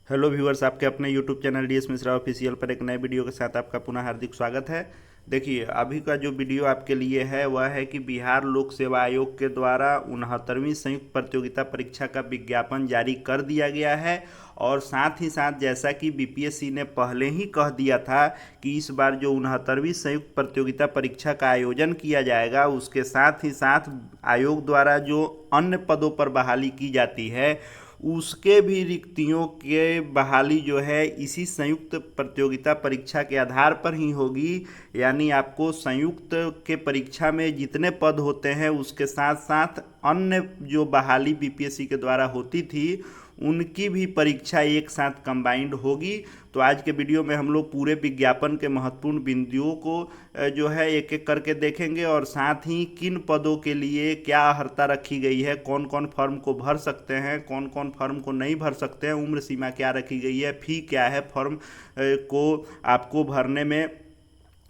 Hello viewers, आपके अपने YouTube channel DS Mishra official पर एक नए वीडियो के साथ आपका पुनः हार्दिक स्वागत है। देखिए, अभी का जो वीडियो आपके लिए है वह है कि बिहार लोक सेवा आयोग के द्वारा 69वीं संयुक्त प्रतियोगिता परीक्षा का विज्ञापन जारी कर दिया गया है। और साथ ही साथ जैसा कि बीपीएससी ने पहले ही कह दिया था कि इस बार जो 69वीं संयुक्त प्रतियोगिता परीक्षा का आयोजन किया जाएगा उसके साथ ही साथ आयोग द्वारा जो अन्य पदों पर बहाली की जाती है उसके भी रिक्तियों के बहाली जो है इसी संयुक्त प्रतियोगिता परीक्षा के आधार पर ही होगी। यानी आपको संयुक्त के परीक्षा में जितने पद होते हैं उसके साथ साथ अन्य जो बहाली बीपीएससी के द्वारा होती थी उनकी भी परीक्षा एक साथ कंबाइंड होगी। तो आज के वीडियो में हम लोग पूरे विज्ञापन के महत्वपूर्ण बिंदुओं को जो है एक एक करके देखेंगे और साथ ही किन पदों के लिए क्या अर्हता रखी गई है, कौन कौन फॉर्म को भर सकते हैं, कौन कौन फॉर्म को नहीं भर सकते हैं, उम्र सीमा क्या रखी गई है, फी क्या है फॉर्म को आपको भरने में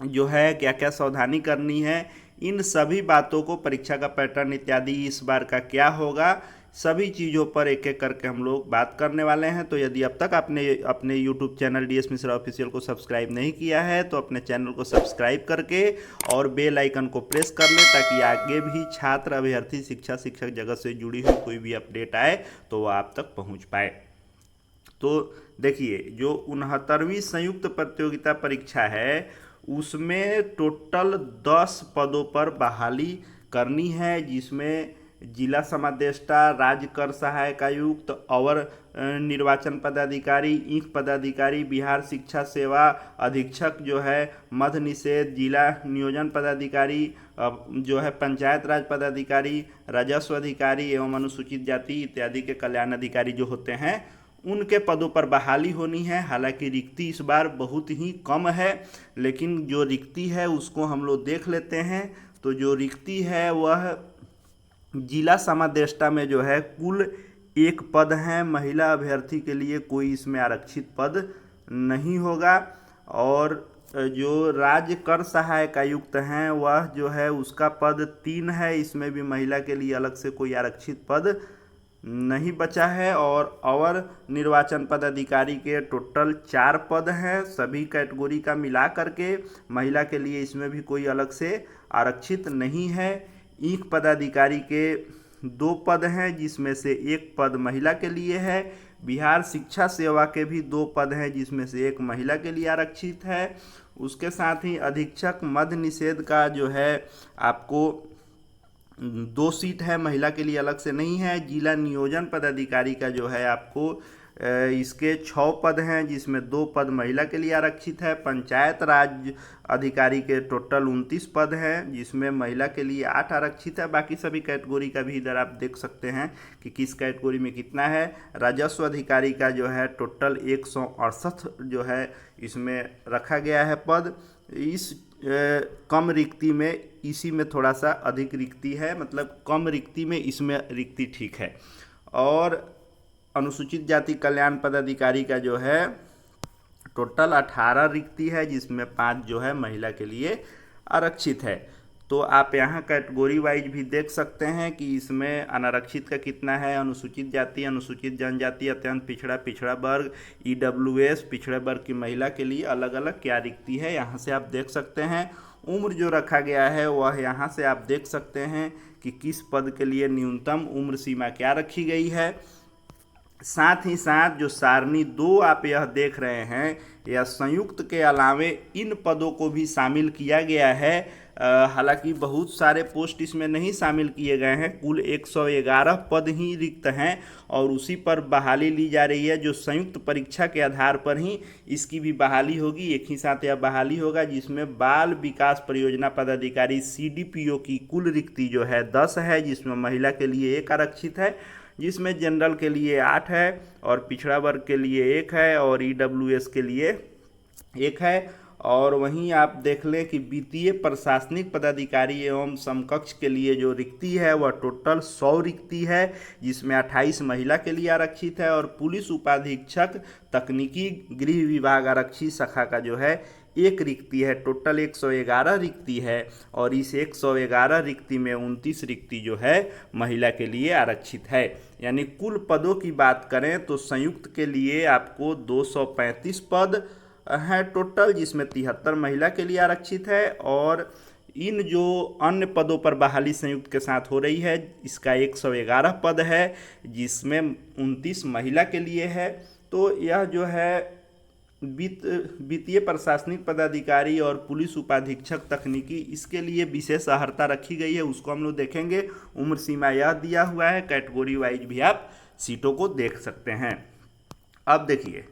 जो है क्या क्या सावधानी करनी है, इन सभी बातों को, परीक्षा का पैटर्न इत्यादि इस बार का क्या होगा, सभी चीज़ों पर एक एक करके हम लोग बात करने वाले हैं। तो यदि अब तक आपने अपने YouTube channel DS Mishra official को सब्सक्राइब नहीं किया है तो अपने चैनल को सब्सक्राइब करके और बेल आइकन को प्रेस कर लें ताकि आगे भी छात्र, अभ्यर्थी, शिक्षक जगत से जुड़ी हुई कोई भी अपडेट आए तो वह आप तक पहुंच पाए। तो देखिए, जो 69वीं संयुक्त प्रतियोगिता परीक्षा है उसमें टोटल 10 पदों पर बहाली करनी है, जिसमें जिला समादेष्टा, राज्य कर सहायक आयुक्त, अवर निर्वाचन पदाधिकारी, इंक पदाधिकारी, बिहार शिक्षा सेवा अधीक्षक जो है, मध्य निषेध, जिला नियोजन पदाधिकारी जो है, पंचायत राज पदाधिकारी, राजस्व अधिकारी एवं अनुसूचित जाति इत्यादि के कल्याण अधिकारी जो होते हैं उनके पदों पर बहाली होनी है। हालांकि रिक्ति इस बार बहुत ही कम है, लेकिन जो रिक्ति है उसको हम लोग देख लेते हैं। तो जो रिक्ति है वह जिला समादेष्टा में जो है कुल एक पद है। महिला अभ्यर्थी के लिए कोई इसमें आरक्षित पद नहीं होगा। और जो राज्य कर सहायक आयुक्त हैं वह जो है उसका पद 3 है, इसमें भी महिला के लिए अलग से कोई आरक्षित पद नहीं बचा है। और निर्वाचन पदाधिकारी के टोटल 4 पद हैं, सभी कैटेगरी का मिला करके। महिला के लिए इसमें भी कोई अलग से आरक्षित नहीं है। ईंक पदाधिकारी के 2 पद हैं, जिसमें से एक पद महिला के लिए है। बिहार शिक्षा सेवा के भी 2 पद हैं, जिसमें से एक महिला के लिए आरक्षित है। उसके साथ ही अधीक्षक मध्य निषेध का जो है आपको 2 सीट है, महिला के लिए अलग से नहीं है। जिला नियोजन पदाधिकारी का जो है आपको इसके 6 पद हैं, जिसमें 2 पद महिला के लिए आरक्षित है। पंचायत राज अधिकारी के टोटल 29 पद हैं, जिसमें महिला के लिए 8 आरक्षित है। बाकी सभी कैटेगरी का भी इधर आप देख सकते हैं कि किस कैटेगरी में कितना है। राजस्व अधिकारी का जो है टोटल 168 जो है इसमें रखा गया है पद। इस कम रिक्ति में इसी में थोड़ा सा अधिक रिक्ति है, मतलब कम रिक्ति में इसमें रिक्ति ठीक है। और अनुसूचित जाति कल्याण पदाधिकारी का जो है टोटल 18 रिक्ति है, जिसमें 5 जो है महिला के लिए आरक्षित है। तो आप यहाँ कैटेगरी वाइज भी देख सकते हैं कि इसमें अनारक्षित का कितना है। अनुसूचित जाति, अनुसूचित जनजाति, अत्यंत पिछड़ा, पिछड़ा वर्ग, ईडब्ल्यूएस, पिछड़े वर्ग की महिला के लिए अलग अलग क्या रिक्ति है, यहाँ से आप देख सकते हैं। उम्र जो रखा गया है वह यहाँ से आप देख सकते हैं कि किस पद के लिए न्यूनतम उम्र सीमा क्या रखी गई है। साथ ही साथ जो सारणी 2 आप यह देख रहे हैं, यह संयुक्त के अलावे इन पदों को भी शामिल किया गया है। हालांकि बहुत सारे पोस्ट इसमें नहीं शामिल किए गए हैं, कुल 111 पद ही रिक्त हैं और उसी पर बहाली ली जा रही है। जो संयुक्त परीक्षा के आधार पर ही इसकी भी बहाली होगी, एक ही साथ यह बहाली होगा, जिसमें बाल विकास परियोजना पदाधिकारी सीडीपीओ की कुल रिक्ति जो है 10 है, जिसमें महिला के लिए 1 आरक्षित है, जिसमें जनरल के लिए 8 है और पिछड़ा वर्ग के लिए 1 है और ईडब्ल्यूएस के लिए 1 है। और वहीं आप देख लें कि वित्तीय प्रशासनिक पदाधिकारी एवं समकक्ष के लिए जो रिक्ति है वह टोटल 100 रिक्ति है, जिसमें 28 महिला के लिए आरक्षित है। और पुलिस उपाधीक्षक तकनीकी गृह विभाग आरक्षी शाखा का जो है एक रिक्ति है। टोटल 111 रिक्ति है और इस 111 रिक्ति में 29 रिक्ति जो है महिला के लिए आरक्षित है। यानी कुल पदों की बात करें तो संयुक्त के लिए आपको 235 पद हैं टोटल, जिसमें 73 महिला के लिए आरक्षित है। और इन जो अन्य पदों पर बहाली संयुक्त के साथ हो रही है, इसका 111 पद है, जिसमें 29 महिला के लिए है। तो यह जो है वित्तीय प्रशासनिक पदाधिकारी और पुलिस उपाधीक्षक तकनीकी, इसके लिए विशेष अर्हता रखी गई है, उसको हम लोग देखेंगे। उम्र सीमा यह दिया हुआ है, कैटेगरी वाइज भी आप सीटों को देख सकते हैं। अब देखिए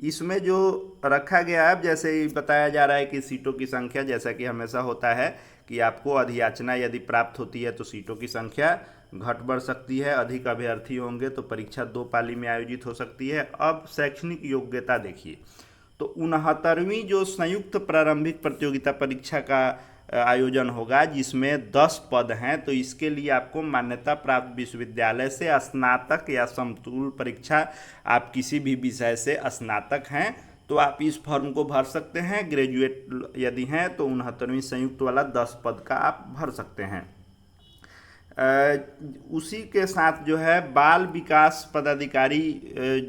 इसमें जो रखा गया है, जैसे ही बताया जा रहा है कि सीटों की संख्या, जैसा कि हमेशा होता है कि आपको अधियाचना यदि प्राप्त होती है तो सीटों की संख्या घट बढ़ सकती है। अधिक अभ्यर्थी होंगे तो परीक्षा 2 पाली में आयोजित हो सकती है। अब शैक्षणिक योग्यता देखिए, तो 69वीं जो संयुक्त प्रारंभिक प्रतियोगिता परीक्षा का आयोजन होगा, जिसमें 10 पद हैं, तो इसके लिए आपको मान्यता प्राप्त विश्वविद्यालय से स्नातक या समतुल्य परीक्षा, आप किसी भी विषय से स्नातक हैं तो आप इस फॉर्म को भर सकते हैं। ग्रेजुएट यदि हैं तो 69वीं संयुक्त वाला 10 पद का आप भर सकते हैं। उसी के साथ जो है बाल विकास पदाधिकारी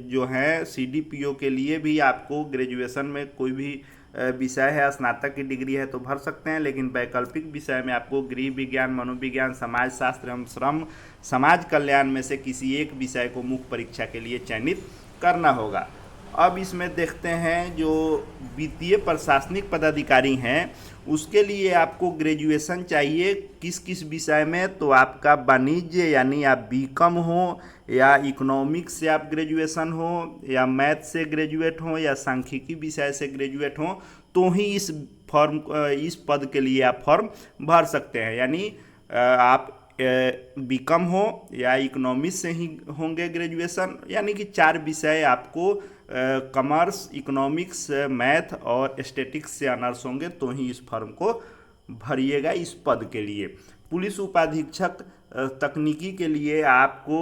जो हैं CDPO के लिए भी आपको ग्रेजुएशन में कोई भी विषय है, स्नातक की डिग्री है तो भर सकते हैं। लेकिन वैकल्पिक विषय में आपको गृह विज्ञान, मनोविज्ञान, समाज शास्त्र एवं श्रम समाज कल्याण में से किसी एक विषय को मुख्य परीक्षा के लिए चयनित करना होगा। अब इसमें देखते हैं जो वित्तीय प्रशासनिक पदाधिकारी हैं, उसके लिए आपको ग्रेजुएशन चाहिए किस किस विषय में, तो आपका वाणिज्य यानी आप BCom हो, या इकोनॉमिक्स से आप ग्रेजुएशन हो, या मैथ से ग्रेजुएट हो, या सांख्यिकी विषय से ग्रेजुएट हो, तो ही इस पद के लिए आप फॉर्म भर सकते हैं। यानी आप BCom हो या इकोनॉमिक्स से ही होंगे ग्रेजुएशन, यानी कि 4 विषय आपको कॉमर्स, इकोनॉमिक्स, मैथ और स्टैटिक्स से ऑनर्स होंगे तो ही इस फॉर्म को भरिएगा इस पद के लिए। पुलिस उपाधीक्षक तकनीकी के लिए आपको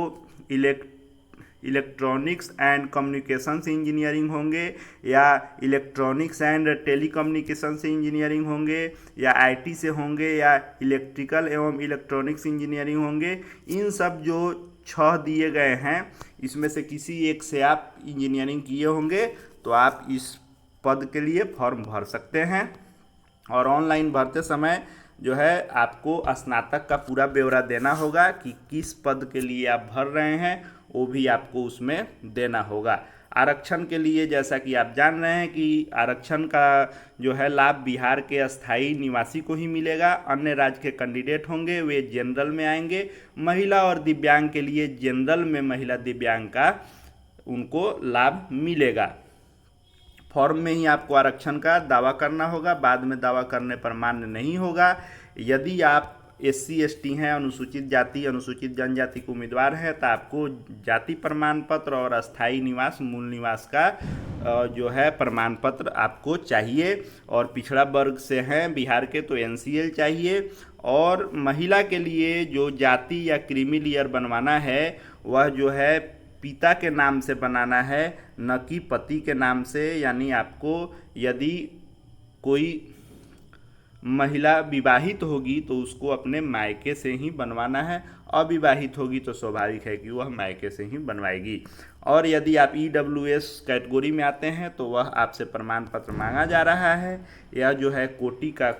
इलेक्ट्रॉनिक्स एंड कम्युनिकेशंस इंजीनियरिंग होंगे, या इलेक्ट्रॉनिक्स एंड टेलीकम्युनिकेशन से इंजीनियरिंग होंगे, या IT से होंगे, या इलेक्ट्रिकल एवं इलेक्ट्रॉनिक्स इंजीनियरिंग होंगे। इन सब जो 6 दिए गए हैं, इसमें से किसी एक से आप इंजीनियरिंग किए होंगे तो आप इस पद के लिए फॉर्म भर सकते हैं। और ऑनलाइन भरते समय जो है आपको स्नातक का पूरा ब्यौरा देना होगा कि किस पद के लिए आप भर रहे हैं, वो भी आपको उसमें देना होगा। आरक्षण के लिए जैसा कि आप जान रहे हैं कि आरक्षण का जो है लाभ बिहार के स्थायी निवासी को ही मिलेगा। अन्य राज्य के कैंडिडेट होंगे वे जनरल में आएंगे। महिला और दिव्यांग के लिए जनरल में महिला दिव्यांग का उनको लाभ मिलेगा। फॉर्म में ही आपको आरक्षण का दावा करना होगा, बाद में दावा करने पर मान्य नहीं होगा। यदि आप SC ST हैं, अनुसूचित जाति अनुसूचित जनजाति के उम्मीदवार हैं, तो आपको जाति प्रमाण पत्र और अस्थायी निवास मूल निवास का जो है प्रमाण पत्र आपको चाहिए। और पिछड़ा वर्ग से हैं बिहार के तो NCL चाहिए। और महिला के लिए जो जाति या क्रीमी लेयर बनवाना है वह जो है पिता के नाम से बनाना है, न कि पति के नाम से। यानी आपको यदि कोई महिला विवाहित होगी तो उसको अपने मायके से ही बनवाना है, अविवाहित होगी तो स्वाभाविक है कि वह मायके से ही बनवाएगी। और यदि आप EWS कैटेगरी में आते हैं तो वह आपसे प्रमाण पत्र मांगा जा रहा है। यह जो है कोटि का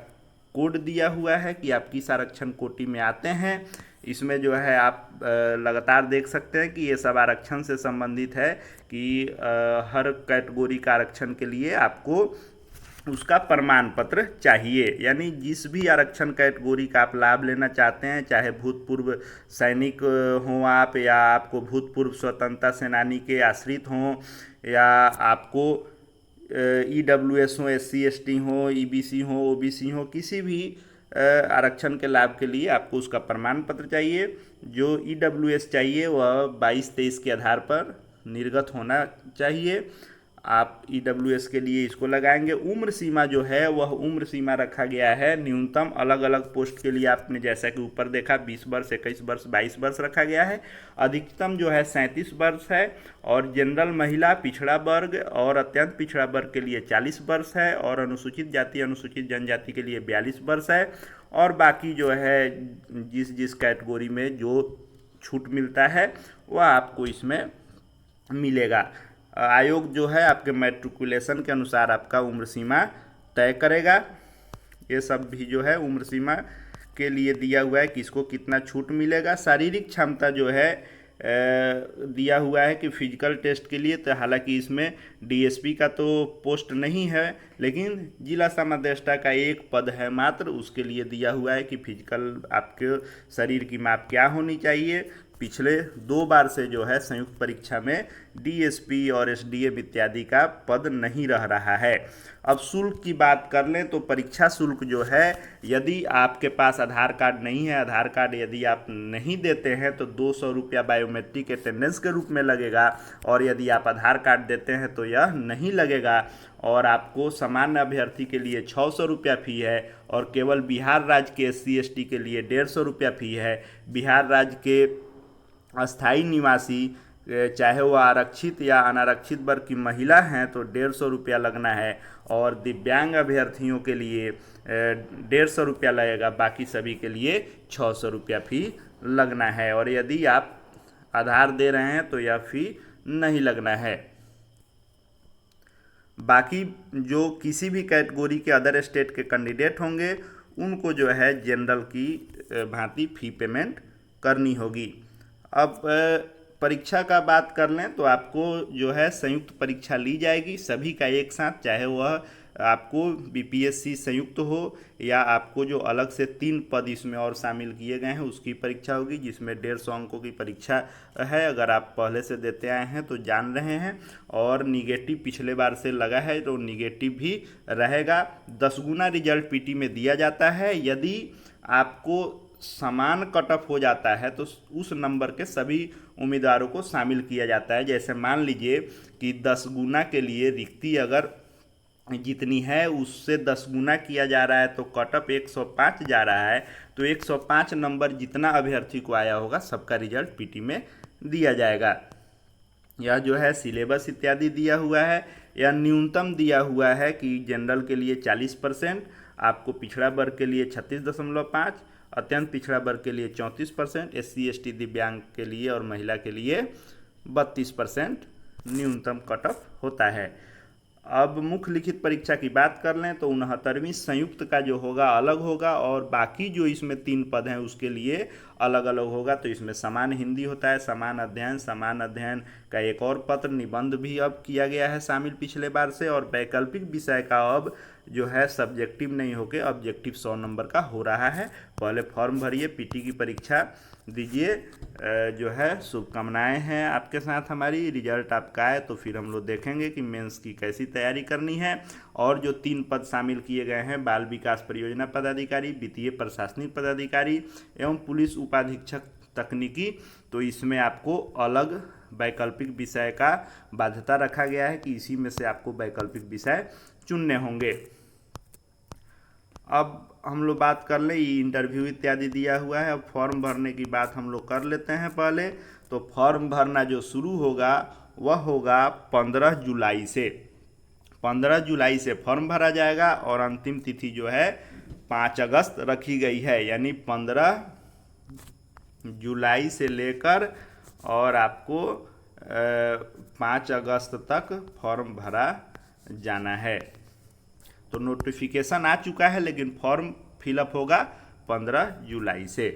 कोड दिया हुआ है कि आप किस आरक्षण कोटि में आते हैं। इसमें जो है आप लगातार देख सकते हैं कि ये सब आरक्षण से संबंधित है कि हर कैटेगरी का आरक्षण के लिए आपको उसका प्रमाण पत्र चाहिए। यानी जिस भी आरक्षण कैटेगरी का आप लाभ लेना चाहते हैं, चाहे भूतपूर्व सैनिक हों आप, या आपको भूतपूर्व स्वतंत्रता सेनानी के आश्रित हों, या आपको EWS हो, SC ST हो, EBC हो, OBC हो, किसी भी आरक्षण के लाभ के लिए आपको उसका प्रमाण पत्र चाहिए। जो EWS चाहिए वह 22-23 के आधार पर निर्गत होना चाहिए। आप ईडब्ल्यूएस के लिए इसको लगाएंगे। उम्र सीमा जो है वह उम्र सीमा रखा गया है न्यूनतम अलग अलग पोस्ट के लिए आपने जैसा कि ऊपर देखा 20 वर्ष, 21 वर्ष, 22 वर्ष रखा गया है। अधिकतम जो है 37 वर्ष है और जनरल महिला, पिछड़ा वर्ग और अत्यंत पिछड़ा वर्ग के लिए 40 वर्ष है और अनुसूचित जाति, अनुसूचित जनजाति के लिए 42 वर्ष है। और बाकी जो है जिस जिस कैटेगरी में जो छूट मिलता है वह आपको इसमें मिलेगा। आयोग जो है आपके मैट्रिकुलेशन के अनुसार आपका उम्र सीमा तय करेगा। ये सब भी जो है उम्र सीमा के लिए दिया हुआ है कि इसको कितना छूट मिलेगा। शारीरिक क्षमता जो है दिया हुआ है कि फिजिकल टेस्ट के लिए, तो हालांकि इसमें डीएसपी का तो पोस्ट नहीं है, लेकिन जिला समादेष्टा का एक पद है मात्र, उसके लिए दिया हुआ है कि फिजिकल आपके शरीर की माप क्या होनी चाहिए। पिछले 2 बार से जो है संयुक्त परीक्षा में डीएसपी और एसडीएम इत्यादि का पद नहीं रह रहा है। अब शुल्क की बात कर लें तो परीक्षा शुल्क जो है, यदि आपके पास आधार कार्ड नहीं है, आधार कार्ड यदि आप नहीं देते हैं तो 200 रुपया बायोमेट्रिक अटेंडेंस के रूप में लगेगा, और यदि आप आधार कार्ड देते हैं तो यह नहीं लगेगा। और आपको सामान्य अभ्यर्थी के लिए 600 रुपया फ़ी है और केवल बिहार राज्य के SC ST के लिए 150 रुपया फ़ी है। बिहार राज्य के अस्थाई निवासी चाहे वो आरक्षित या अनारक्षित वर्ग की महिला हैं तो 150 रुपया लगना है, और दिव्यांग अभ्यर्थियों के लिए 150 रुपया लगेगा, बाकी सभी के लिए 600 रुपया फ़ी लगना है। और यदि आप आधार दे रहे हैं तो यह फ़ी नहीं लगना है। बाकी जो किसी भी कैटेगरी के अदर स्टेट के कैंडिडेट होंगे उनको जो है जनरल की भांति फ़ी पेमेंट करनी होगी। अब परीक्षा का बात कर लें तो आपको जो है संयुक्त परीक्षा ली जाएगी सभी का एक साथ, चाहे वह आपको बीपीएससी संयुक्त हो या आपको जो अलग से 3 पद इसमें और शामिल किए गए हैं उसकी परीक्षा होगी, जिसमें 150 अंकों की परीक्षा है। अगर आप पहले से देते आए हैं तो जान रहे हैं। और निगेटिव पिछले बार से लगा है तो निगेटिव भी रहेगा। 10 गुना रिजल्ट पीटी में दिया जाता है। यदि आपको समान कट ऑफ हो जाता है तो उस नंबर के सभी उम्मीदवारों को शामिल किया जाता है। जैसे मान लीजिए कि 10 गुना के लिए रिक्ति अगर जितनी है उससे 10 गुना किया जा रहा है तो कट ऑफ 105 जा रहा है, तो 105 नंबर जितना अभ्यर्थी को आया होगा सबका रिजल्ट पीटी में दिया जाएगा। यह जो है सिलेबस इत्यादि दिया हुआ है। यह न्यूनतम दिया हुआ है कि जनरल के लिए 40%, आपको पिछड़ा वर्ग के लिए 36.5, अत्यंत पिछड़ा वर्ग के लिए 34%, SC ST दिव्यांग के लिए और महिला के लिए 32% न्यूनतम कट ऑफ होता है। अब मुख्य लिखित परीक्षा की बात कर लें तो 69वीं संयुक्त का जो होगा अलग होगा, और बाकी जो इसमें 3 पद हैं उसके लिए अलग अलग होगा। तो इसमें समान हिंदी होता है, समान अध्ययन का एक और पत्र, निबंध भी अब किया गया है शामिल पिछले बार से, और वैकल्पिक विषय का अब जो है सब्जेक्टिव नहीं होकर ऑब्जेक्टिव 100 नंबर का हो रहा है। पहले फॉर्म भरिए, पीटी की परीक्षा दीजिए। जो है शुभकामनाएं हैं आपके साथ हमारी। रिजल्ट आपका आए तो फिर हम लोग देखेंगे कि मेंस की कैसी तैयारी करनी है। और जो 3 पद शामिल किए गए हैं, बाल विकास परियोजना पदाधिकारी, वित्तीय प्रशासनिक पदाधिकारी एवं पुलिस उपाधीक्षक तकनीकी, तो इसमें आपको अलग वैकल्पिक विषय का बाध्यता रखा गया है कि इसी में से आपको वैकल्पिक विषय चुनने होंगे। अब हम लोग बात कर लें, ये इंटरव्यू इत्यादि दिया हुआ है। अब फॉर्म भरने की बात हम लोग कर लेते हैं पहले। तो फॉर्म भरना जो शुरू होगा वह होगा 15 जुलाई से। 15 जुलाई से फॉर्म भरा जाएगा और अंतिम तिथि जो है 5 अगस्त रखी गई है, यानी 15 जुलाई से लेकर और आपको 5 अगस्त तक फॉर्म भरा जाना है। तो नोटिफिकेशन आ चुका है लेकिन फॉर्म फिलअप होगा 15 जुलाई से।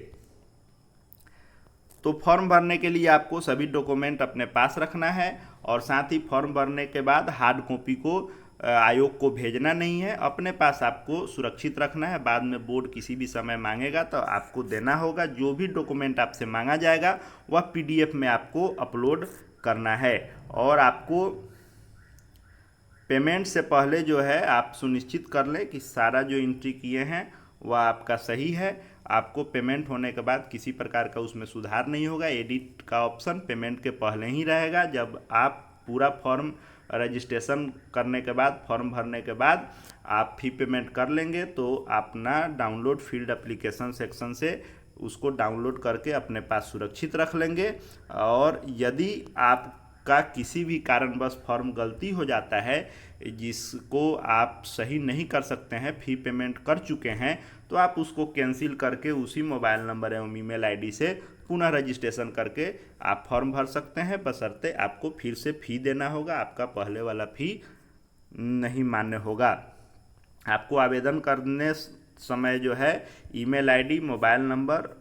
तो फॉर्म भरने के लिए आपको सभी डॉक्यूमेंट अपने पास रखना है, और साथ ही फॉर्म भरने के बाद हार्ड कॉपी को आयोग को भेजना नहीं है, अपने पास आपको सुरक्षित रखना है। बाद में बोर्ड किसी भी समय मांगेगा तो आपको देना होगा। जो भी डॉक्यूमेंट आपसे मांगा जाएगा वह PDF में आपको अपलोड करना है। और आपको पेमेंट से पहले जो है आप सुनिश्चित कर लें कि सारा जो एंट्री किए हैं वह आपका सही है। आपको पेमेंट होने के बाद किसी प्रकार का उसमें सुधार नहीं होगा। एडिट का ऑप्शन पेमेंट के पहले ही रहेगा। जब आप पूरा फॉर्म रजिस्ट्रेशन करने के बाद, फॉर्म भरने के बाद आप फी पेमेंट कर लेंगे तो अपना डाउनलोड फील्ड एप्लीकेशन सेक्शन से उसको डाउनलोड करके अपने पास सुरक्षित रख लेंगे। और यदि आपका किसी भी कारणवश फॉर्म गलती हो जाता है जिसको आप सही नहीं कर सकते हैं, फ़ी पेमेंट कर चुके हैं, तो आप उसको कैंसिल करके उसी मोबाइल नंबर एवं ईमेल आईडी से पुनः रजिस्ट्रेशन करके आप फॉर्म भर सकते हैं, बशर्ते आपको फिर से फ़ी देना होगा, आपका पहले वाला फ़ी नहीं मान्य होगा। आपको आवेदन करने समय जो है ईमेल आईडी, मोबाइल नंबर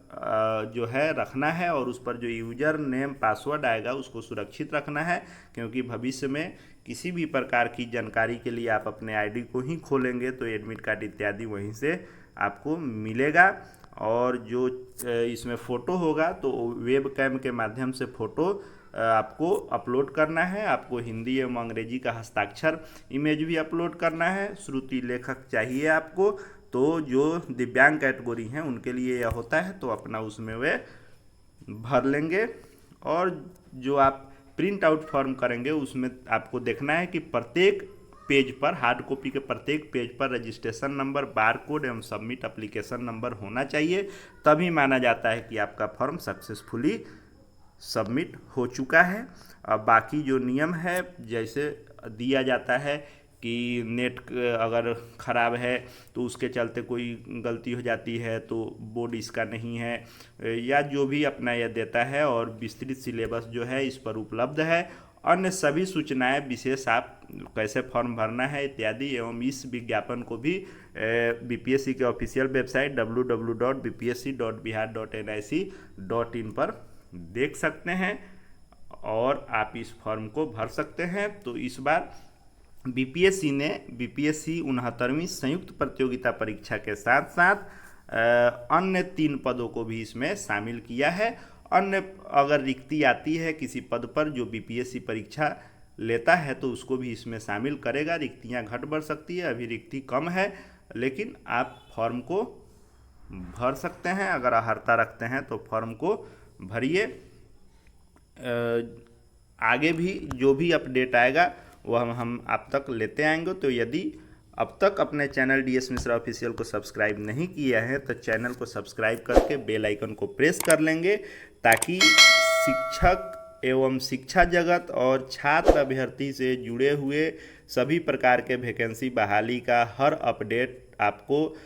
जो है रखना है और उस पर जो यूज़र नेम पासवर्ड आएगा उसको सुरक्षित रखना है, क्योंकि भविष्य में किसी भी प्रकार की जानकारी के लिए आप अपने आईडी को ही खोलेंगे तो एडमिट कार्ड इत्यादि वहीं से आपको मिलेगा। और जो इसमें फ़ोटो होगा तो वेब कैम के माध्यम से फ़ोटो आपको अपलोड करना है। आपको हिंदी एवं अंग्रेजी का हस्ताक्षर इमेज भी अपलोड करना है। श्रुति लेखक चाहिए आपको, तो जो दिव्यांग कैटेगरी हैं उनके लिए यह होता है, तो अपना उसमें वे भर लेंगे। और जो आप प्रिंट आउट फॉर्म करेंगे उसमें आपको देखना है कि प्रत्येक पेज पर, हार्ड कॉपी के प्रत्येक पेज पर रजिस्ट्रेशन नंबर, बार कोड एवं सबमिट एप्लीकेशन नंबर होना चाहिए, तभी माना जाता है कि आपका फॉर्म सक्सेसफुली सबमिट हो चुका है। अब बाकी जो नियम है, जैसे दिया जाता है कि नेट अगर ख़राब है तो उसके चलते कोई गलती हो जाती है तो बोर्ड इसका नहीं है, या जो भी अपना यह देता है, और विस्तृत सिलेबस जो है इस पर उपलब्ध है। अन्य सभी सूचनाएं विशेष आप कैसे फॉर्म भरना है इत्यादि एवं इस विज्ञापन को भी बीपीएससी के ऑफिशियल वेबसाइट www.bpsc.bihar.nic.in पर देख सकते हैं और आप इस फॉर्म को भर सकते हैं। तो इस बार बीपीएससी ने बीपीएससी 69वीं संयुक्त प्रतियोगिता परीक्षा के साथ साथ अन्य 3 पदों को भी इसमें शामिल किया है। अन्य अगर रिक्ति आती है किसी पद पर जो बीपीएससी परीक्षा लेता है तो उसको भी इसमें शामिल करेगा। रिक्तियां घट बढ़ सकती है, अभी रिक्ति कम है, लेकिन आप फॉर्म को भर सकते हैं। अगर अर्हता रखते हैं तो फॉर्म को भरिए। आगे भी जो भी अपडेट आएगा वह हम आप तक लेते आएंगे। तो यदि अब तक अपने चैनल डीएस मिश्रा ऑफिशियल को सब्सक्राइब नहीं किया है तो चैनल को सब्सक्राइब करके बेल आइकन को प्रेस कर लेंगे, ताकि शिक्षक एवं शिक्षा जगत और छात्र अभ्यर्थी से जुड़े हुए सभी प्रकार के वैकेंसी बहाली का हर अपडेट आपको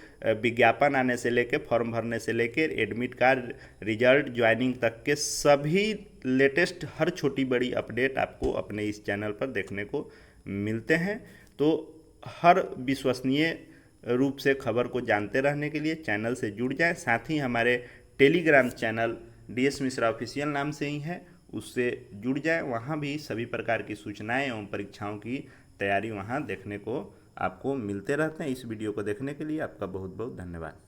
विज्ञापन आने से लेकर, फॉर्म भरने से लेकर, एडमिट कार्ड, रिजल्ट, ज्वाइनिंग तक के सभी लेटेस्ट हर छोटी बड़ी अपडेट आपको अपने इस चैनल पर देखने को मिलते हैं। तो हर विश्वसनीय रूप से खबर को जानते रहने के लिए चैनल से जुड़ जाएं। साथ ही हमारे Telegram channel DS Mishra official नाम से ही है, उससे जुड़ जाएं। वहाँ भी सभी प्रकार की सूचनाएं एवं परीक्षाओं की तैयारी वहाँ देखने को आपको मिलते रहते हैं। इस वीडियो को देखने के लिए आपका बहुत बहुत धन्यवाद।